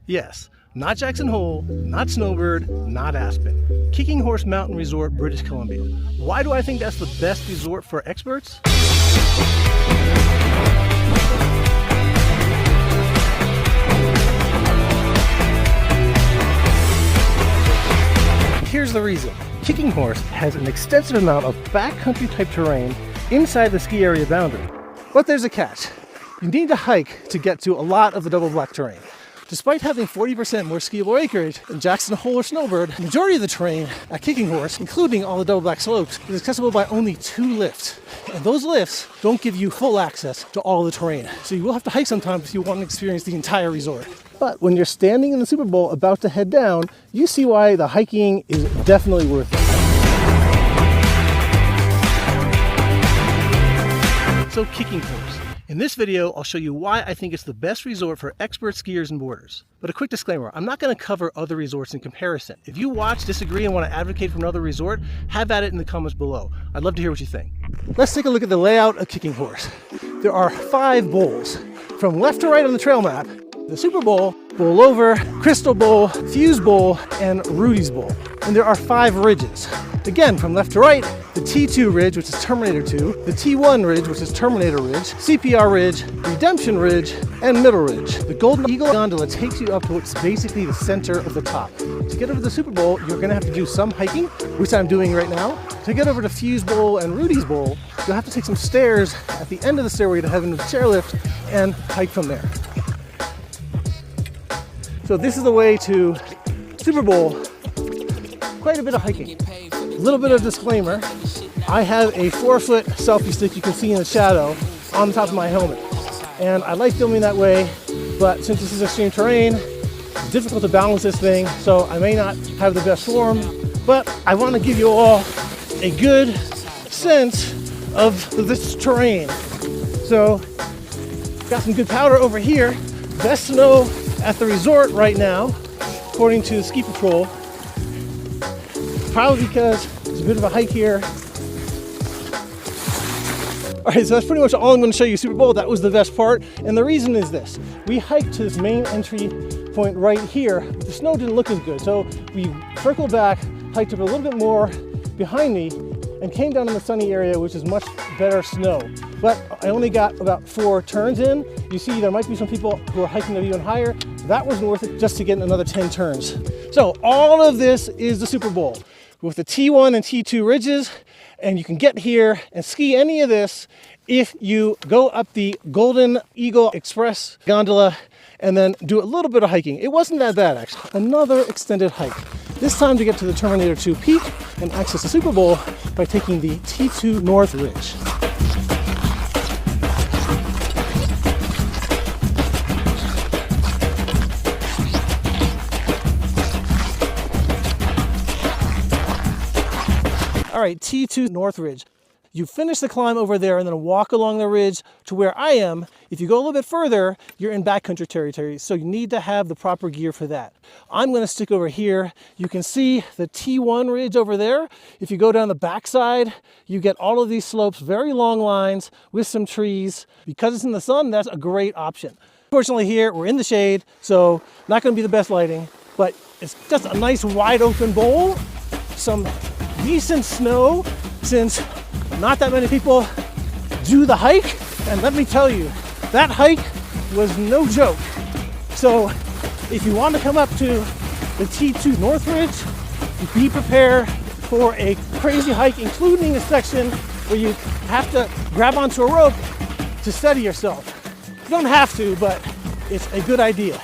Yes, not Jackson Hole, not Snowbird, not Aspen. Kicking Horse Mountain Resort, British Columbia. Why do I think that's the best resort for experts? Here's the reason. Kicking Horse has an extensive amount of backcountry type terrain inside the ski area boundary. But there's a catch. You need to hike to get to a lot of the double black terrain. Despite having 40% more skiable acreage than Jackson Hole or Snowbird, the majority of the terrain at Kicking Horse, including all the double black slopes, is accessible by only 2 lifts. And those lifts don't give you full access to all the terrain. So you will have to hike sometimes if you want to experience the entire resort. But when you're standing in the Super Bowl about to head down, you see why the hiking is definitely worth it. So Kicking Horse. In this video, I'll show you why I think it's the best resort for expert skiers and boarders. But a quick disclaimer, I'm not going to cover other resorts in comparison. If you watch, disagree, and want to advocate for another resort, have at it in the comments below. I'd love to hear what you think. Let's take a look at the layout of Kicking Horse. There are 5 bowls. From left to right on the trail map, the Super Bowl, Bowl Over, Crystal Bowl, Fuse Bowl, and Rudy's Bowl. And there are 5 ridges. Again, from left to right, the T2 Ridge, which is Terminator 2, the T1 Ridge, which is Terminator Ridge, CPR Ridge, Redemption Ridge, and Middle Ridge. The Golden Eagle gondola takes you up to what's basically the center of the top. To get over to the Super Bowl, you're going to have to do some hiking, which I'm doing right now. To get over to Fuse Bowl and Rudy's Bowl, you'll have to take some stairs at the end of the stairway to heaven with chairlift and hike from there. So this is the way to Super Bowl. Quite a bit of hiking. A little bit of disclaimer. I have a 4-foot selfie stick you can see in the shadow on the top of my helmet. And I like filming that way, but since this is extreme terrain, it's difficult to balance this thing, so I may not have the best form, but I want to give you all a good sense of this terrain. So, got some good powder over here. Best snow at the resort right now, according to the ski patrol. Probably because it's a bit of a hike here. All right, so that's pretty much all I'm going to show you Super Bowl. That was the best part, and the reason is this. We hiked to this main entry point right here. The snow didn't look as good, so we circled back, hiked up a little bit more behind me, and came down in the sunny area, which is much better snow. But I only got about 4 turns in. You see, there might be some people who are hiking up even higher. That wasn't worth it just to get another 10 turns. So all of this is the Super Bowl with the T1 and T2 ridges, and you can get here and ski any of this if you go up the Golden Eagle Express gondola and then do a little bit of hiking. It wasn't that bad, actually. Another extended hike. This time to get to the Terminator 2 peak and access the Super Bowl by taking the T2 North Ridge. All right, T2 North Ridge. You finish the climb over there and then walk along the ridge to where I am. If you go a little bit further, you're in backcountry territory, so you need to have the proper gear for that. I'm going to stick over here. You can see the T1 Ridge over there. If you go down the backside, you get all of these slopes, very long lines with some trees. Because it's in the sun, that's a great option. Fortunately here, we're in the shade, so not going to be the best lighting, but it's just a nice wide open bowl. Some decent snow, since not that many people do the hike, and let me tell you, that hike was no joke. So if you want to come up to the T2 North Ridge, be prepared for a crazy hike, including a section where you have to grab onto a rope to steady yourself. You don't have to, but it's a good idea.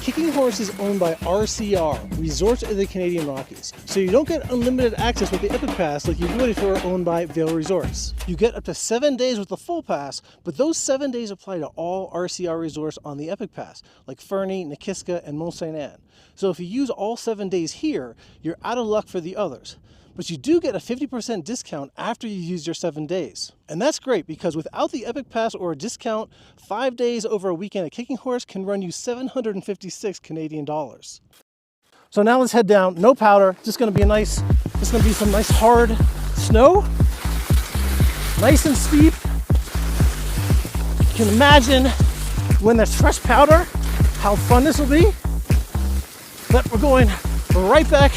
Kicking Horse is owned by RCR, Resorts of the Canadian Rockies, so you don't get unlimited access with the Epic Pass like you would if you were owned by Vail Resorts. You get up to 7 days with the full pass, but those 7 days apply to all RCR resorts on the Epic Pass, like Fernie, Nikiska, and Mont Saint Anne. So if you use all 7 days here, you're out of luck for the others. But you do get a 50% discount after you use your 7 days. And that's great because without the Epic Pass or a discount, 5 days over a weekend at Kicking Horse can run you 756 Canadian dollars. So now let's head down. No powder, just gonna be some nice hard snow. Nice and steep. You can imagine when there's fresh powder, how fun this will be. But we're going right back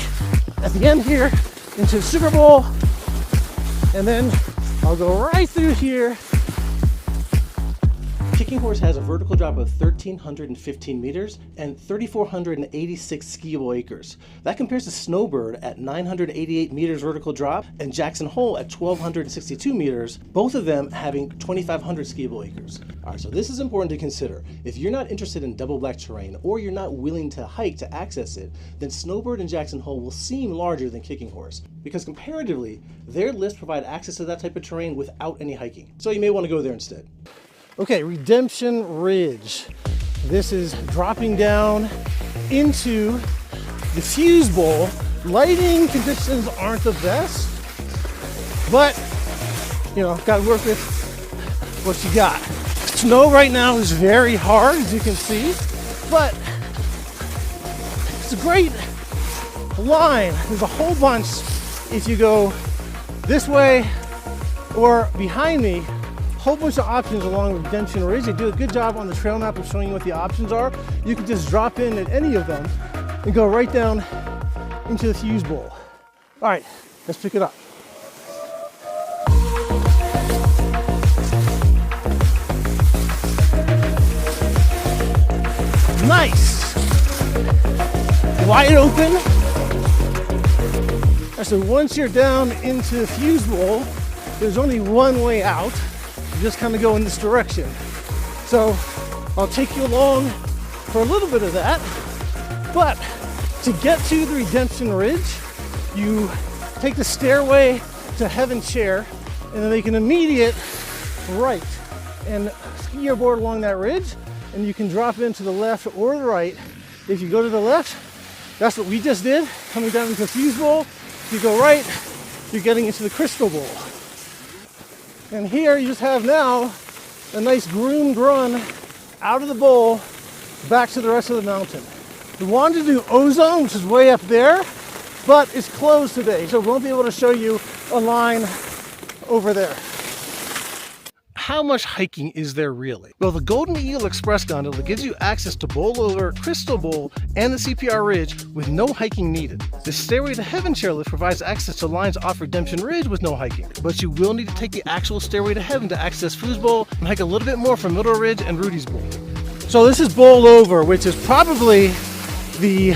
at the end here into the Super Bowl, and then I'll go right through here. Kicking Horse has a vertical drop of 1,315 meters and 3,486 skiable acres. That compares to Snowbird at 988 meters vertical drop and Jackson Hole at 1,262 meters, both of them having 2,500 skiable acres. All right, so this is important to consider. If you're not interested in double black terrain or you're not willing to hike to access it, then Snowbird and Jackson Hole will seem larger than Kicking Horse because comparatively, their lifts provide access to that type of terrain without any hiking. So you may want to go there instead. Okay, Redemption Ridge. This is dropping down into the Fuse Bowl. Lighting conditions aren't the best, but you know, gotta work with what you got. Snow right now is very hard, as you can see, but it's a great line. There's a whole bunch if you go this way or behind me. Whole bunch of options along Redemption Ridge. They do a good job on the trail map of showing you what the options are. You can just drop in at any of them and go right down into the Fuse Bowl. All right, let's pick it up. Nice, wide open. So once you're down into the Fuse Bowl, there's only one way out. You just kind of go in this direction. So I'll take you along for a little bit of that. But to get to the Redemption Ridge, you take the stairway to Heaven Chair and then make an immediate right and ski your board along that ridge, and you can drop into the left or the right. If you go to the left, that's what we just did, coming down into the Fuse Bowl. If you go right, you're getting into the Crystal Bowl. And here you just have now a nice groomed run out of the bowl back to the rest of the mountain. We wanted to do Ozone, which is way up there, but it's closed today, so we won't be able to show you a line over there. How much hiking is there really? Well, the Golden Eagle Express gondola gives you access to Bowl Over, Crystal Bowl, and the CPR Ridge with no hiking needed. The Stairway to Heaven chairlift provides access to lines off Redemption Ridge with no hiking, but you will need to take the actual Stairway to Heaven to access Fuse Bowl and hike a little bit more from Middle Ridge and Rudy's Bowl. So this is Bowl Over, which is probably the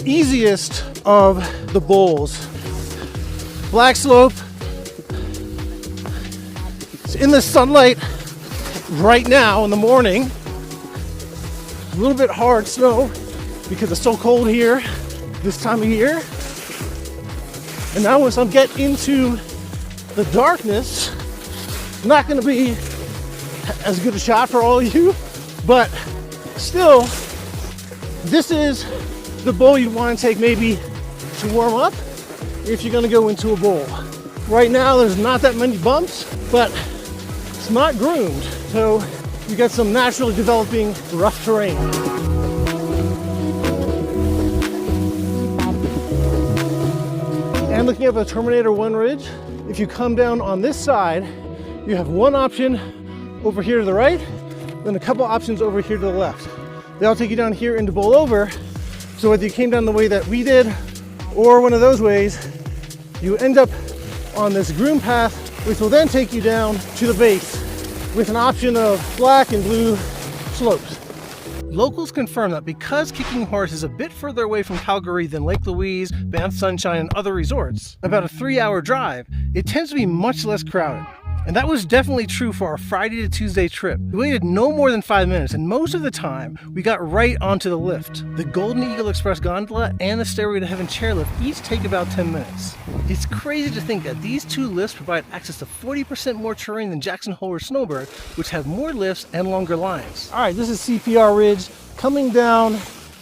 easiest of the bowls. Black slope. In the sunlight right now in the morning. A little bit hard snow because it's so cold here this time of year. And now once I get into the darkness, not going to be as good a shot for all of you, but still, this is the bowl you'd want to take maybe to warm up if you're going to go into a bowl. Right now there's not that many bumps, but it's not groomed, so you got some naturally developing rough terrain. And looking at the Terminator 1 ridge, if you come down on this side, you have one option over here to the right, then a couple options over here to the left. They'll take you down here into Bowl Over, so whether you came down the way that we did or one of those ways, you end up on this groomed path, which will then take you down to the base with an option of black and blue slopes. Locals confirm that because Kicking Horse is a bit further away from Calgary than Lake Louise, Banff Sunshine, and other resorts, about a 3-hour drive, it tends to be much less crowded. And that was definitely true for our Friday to Tuesday trip. We waited no more than 5 minutes, and most of the time, we got right onto the lift. The Golden Eagle Express gondola and the Stairway to Heaven chairlift each take about 10 minutes. It's crazy to think that these two lifts provide access to 40% more terrain than Jackson Hole or Snowbird, which have more lifts and longer lines. All right, this is CPR Ridge coming down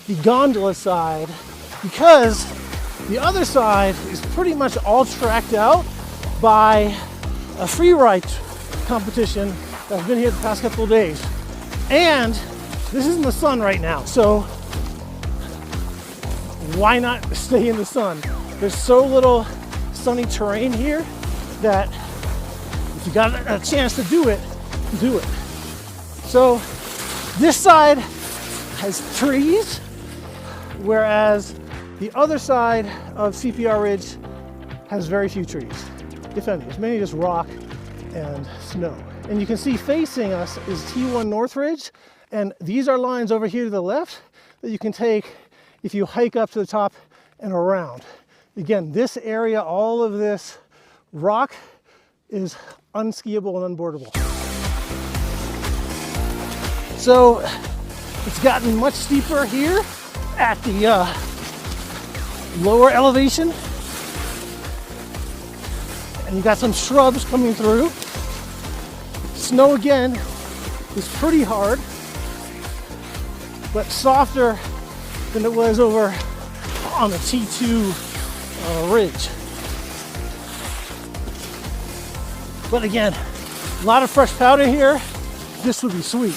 the gondola side because the other side is pretty much all tracked out by a free ride competition that's been here the past couple of days. And this is in the sun right now, so why not stay in the sun? There's so little sunny terrain here that if you got a chance to do it, do it. So This side has trees, whereas the other side of CPR Ridge has very few trees, if any. It's mainly just rock and snow. And you can see facing us is T1 North Ridge, and these are lines over here to the left that you can take if you hike up to the top and around. Again, this area, all of this rock is unskiable and unboardable. So it's gotten much steeper here at the lower elevation. And you got some shrubs coming through. Snow again is pretty hard, but softer than it was over on the T2 ridge. But again, a lot of fresh powder here. This would be sweet.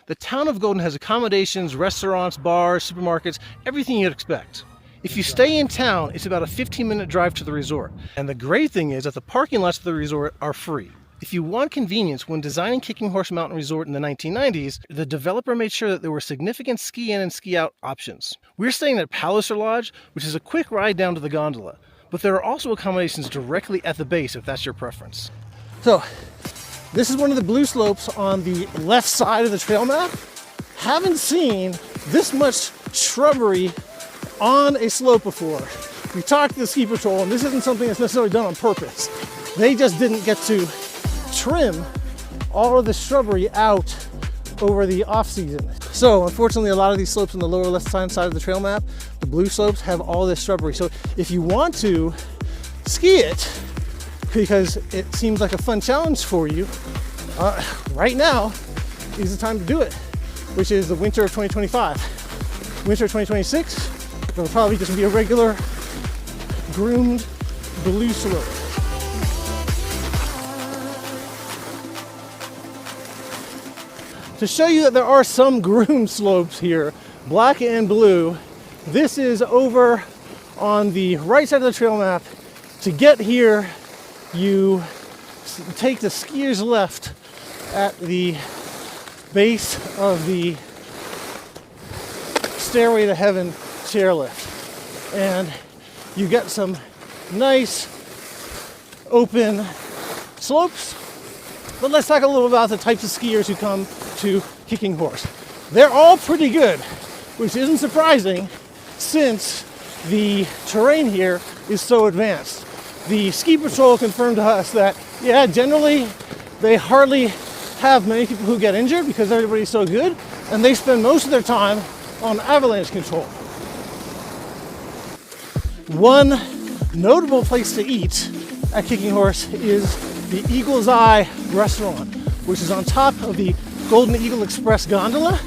The town of Golden has accommodations, restaurants, bars, supermarkets, everything you'd expect. If you stay in town, it's about a 15-minute drive to the resort. And the great thing is that the parking lots of the resort are free. If you want convenience, when designing Kicking Horse Mountain Resort in the 1990s, the developer made sure that there were significant ski in and ski out options. We're staying at Palliser Lodge, which is a quick ride down to the gondola. But there are also accommodations directly at the base if that's your preference. So, this is one of the blue slopes on the left side of the trail map. Haven't seen this much shrubbery on a slope before. We talked to the ski patrol, and this isn't something that's necessarily done on purpose. They just didn't get to trim all of the shrubbery out over the off season. So unfortunately, a lot of these slopes on the lower left side of the trail map, the blue slopes, have all this shrubbery. So if you want to ski it, because it seems like a fun challenge for you, right now is the time to do it, which is the winter of 2025. Winter of 2026, it'll probably just be a regular groomed blue slope. To show you that there are some groomed slopes here, black and blue, this is over on the right side of the trail map. To get here, you take the skier's left at the base of the Stairway to Heaven chairlift, and you get some nice open slopes. But let's talk a little about the types of skiers who come to Kicking Horse. They're all pretty good, which isn't surprising since the terrain here is so advanced. The ski patrol confirmed to us that, yeah, generally they hardly have many people who get injured because everybody's so good, and they spend most of their time on avalanche control. One notable place to eat at Kicking Horse is the Eagle's Eye restaurant, which is on top of the Golden Eagle Express gondola.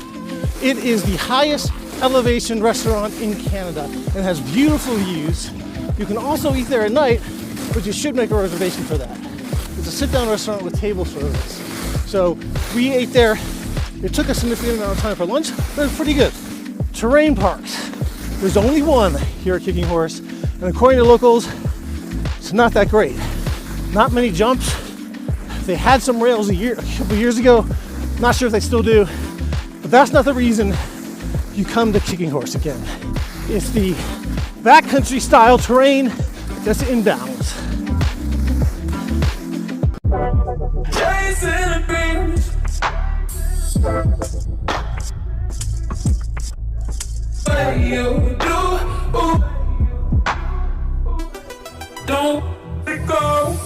It is the highest elevation restaurant in Canada and has beautiful views. You can also eat there at night, but you should make a reservation for that. It's a sit-down restaurant with table service. So we ate there. It took a significant amount of time for lunch, but it was pretty good. Terrain parks. There's only one here at Kicking Horse, and according to locals, it's not that great. Not many jumps. They had some rails a couple years ago. Not sure if they still do, but that's not the reason you come to Kicking Horse again. It's the backcountry style terrain that's inbounds. What you do, don't let go.